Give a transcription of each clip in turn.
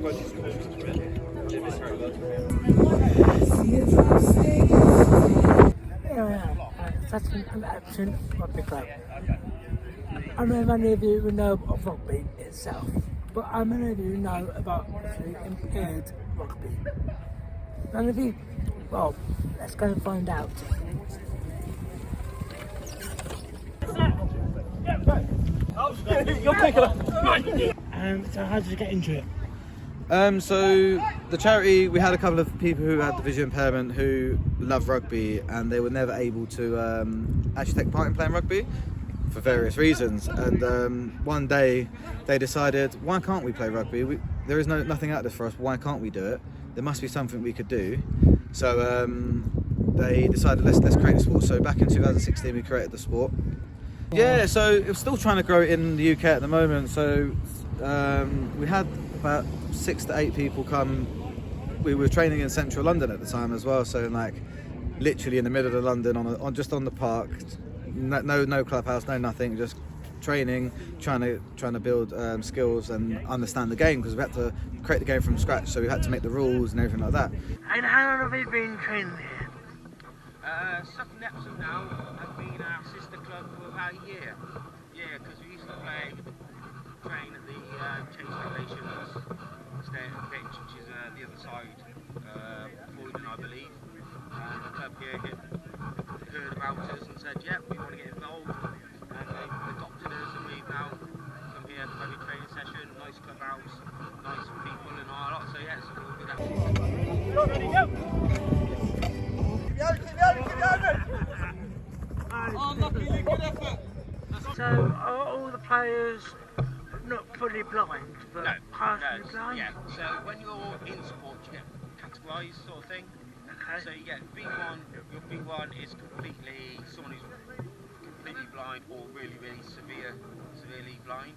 Sutton and Epsom Rugby Club. I don't know if any of you know of rugby itself, but how many of you know about visually impaired rugby? None of you? Well, let's go and find out. You're picking up. So how did you get into it? So the charity, we had a couple of people who had the visual impairment who love rugby, and they were never able to actually take part in playing rugby for various reasons. And one day they decided, why can't we play rugby? There is nothing out there for us. Why can't we do it? There must be something we could do. So they decided, let's create a sport. So back in 2016 we created the sport. Yeah, so it's still trying to grow in the UK at the moment. So we had about 6 to 8 people come. We were training in central London at the time as well, so like literally in the middle of London, just on the park, no clubhouse, no nothing, just training, trying to build skills and understand the game, because we had to create the game from scratch, so we had to make the rules and everything like that. And how long have you been training here? Sutton and Epsom now has been our sister club for about a year. Yeah, because we used to train at the Chase Stations, stay at the bench, which is the other side, Croydon, I believe. And the club here heard about us and said, yeah, we want to get involved. And they adopted us, and we've now come here for every training session, nice clubhouse, nice people and all that. So yeah, it's a real good atmosphere. Ready, go! So are all the players not fully blind, but partially blind? Yeah, so when you're in sport you get categorised sort of thing. Okay. So you get B1, your B1 is someone who's completely blind or really severely blind.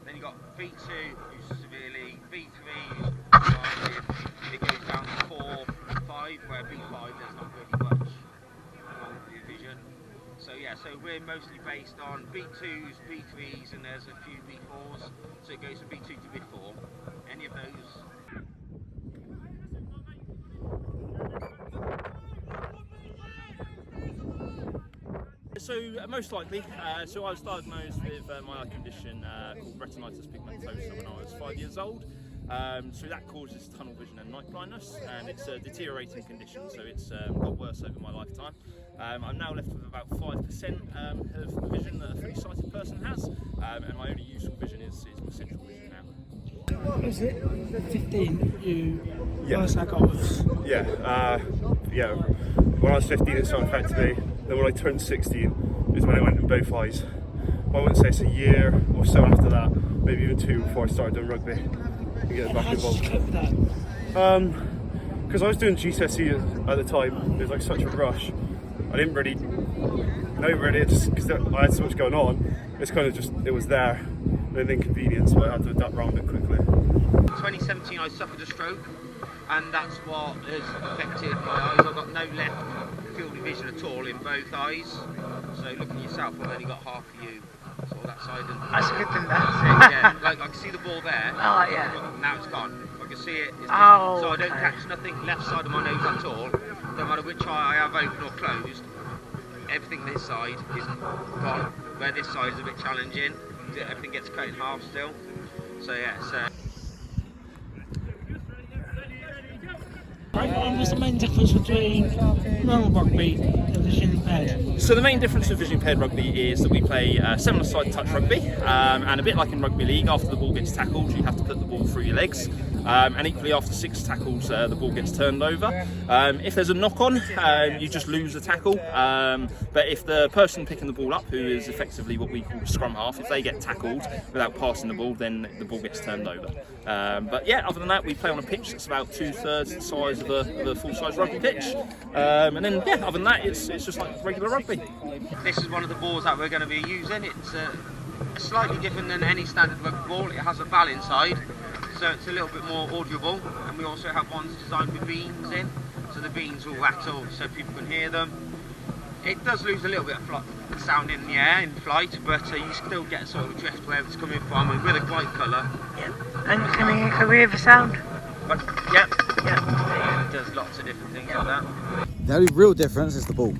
Then you got B2 who's severely, B3 who's blind, it goes down to 4, 5, where B5 there's not really much wrong with your vision. So yeah, so we're mostly based on B2s, B3s, and there's a few B4s. So it goes from B2 to B4. Any of those. So most likely, so I was diagnosed with my eye condition called retinitis pigmentosa when I was 5 years old. So that causes tunnel vision and night blindness, and it's a deteriorating condition, so it's got worse over my lifetime. I'm now left with about 5% of the vision that a fully sighted person has, and my only useful vision is my central vision now. Was it 15 you first got was? Yeah, when I was 15 it started affecting me, then when I turned 16 is when it went in both eyes. But I wouldn't say it's a year or so after that, maybe even 2 before I started doing rugby and getting back involved. Because I was doing GCSE at the time, there was like such a rush. I didn't really know just because I had so much going on, it's kind of just, it was there, an inconvenience, but I had to adapt around it quickly. In 2017 I suffered a stroke, and that's what has affected my eyes. I've got no left field of vision at all in both eyes, so looking at yourself I've only got half of you, sort of that side. And that's a good thing, that. Yeah, like I can see the ball there, now it's gone. I can see it, so I don't catch nothing left side of my nose at all. No matter which eye I have open or closed, everything this side is gone, where this side is a bit challenging, everything gets cut in half still. So yeah, What's the main difference between normal rugby and visually impaired? So the main difference with visually impaired rugby is that we play similar side touch rugby, and a bit like in rugby league, after the ball gets tackled you have to put the ball through your legs, and equally after 6 tackles the ball gets turned over. If there's a knock on, you just lose the tackle, but if the person picking the ball up, who is effectively what we call a scrum half, if they get tackled without passing the ball, then the ball gets turned over. But yeah, other than that, we play on a pitch that's about 2/3 the size of a full-size rugby pitch, and then yeah, other than that, it's just like regular rugby. this is one of the balls that we're going to be using. It's slightly different than any standard rugby ball. It has a ball inside, so it's a little bit more audible, and we also have ones designed with beans in, so the beans will rattle so people can hear them. It does lose a little bit of sound in the air in flight, but you still get sort of a drift where it's coming from, and with a bright colour. Yeah. And can we hear the sound? But yeah, it does lots of different things like that. The only real difference is the ball.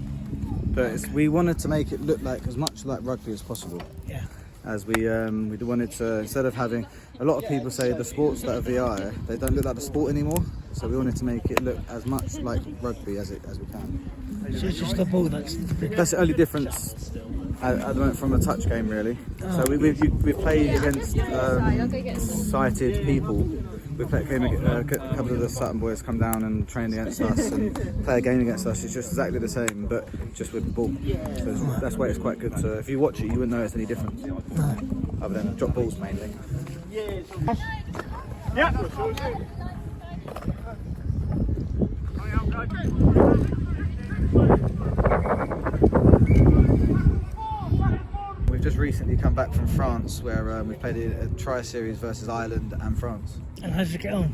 But we wanted to make it look like as much like rugby as possible. Yeah. As we wanted to, instead of having, a lot of people say the sports that are VI, they don't look like the sport anymore. So we wanted to make it look as much like rugby as we can. So it's just the ball that's the big. That's the only difference at the moment from a touch game, really. So we've played against sighted people. A couple of the Sutton boys come down and train against us and play a game against us. It's just exactly the same, but just with the ball. So that's why it's quite good. So if you watch it, you wouldn't notice any difference, other than drop balls mainly. We've just recently come back from France, where we played a tri-series versus Ireland and France. And how did you get on?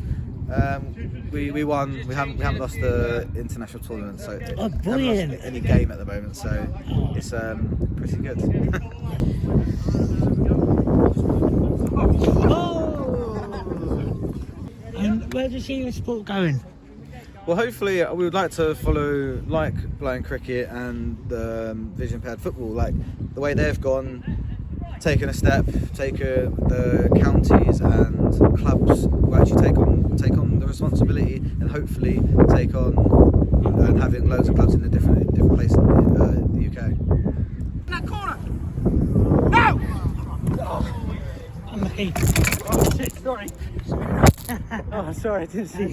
We won. We haven't lost the international tournament, so brilliant! haven't lost any game at the moment. So it's pretty good. And where do you see your sport going? Well, hopefully we would like to follow playing cricket and vision impaired football, like the way they've gone, taken a step, the counties and clubs will actually take on the responsibility and hopefully take on and having loads of clubs in different places in the UK. That corner! No! Unlucky. Oh shit, sorry. Oh, sorry, I didn't see.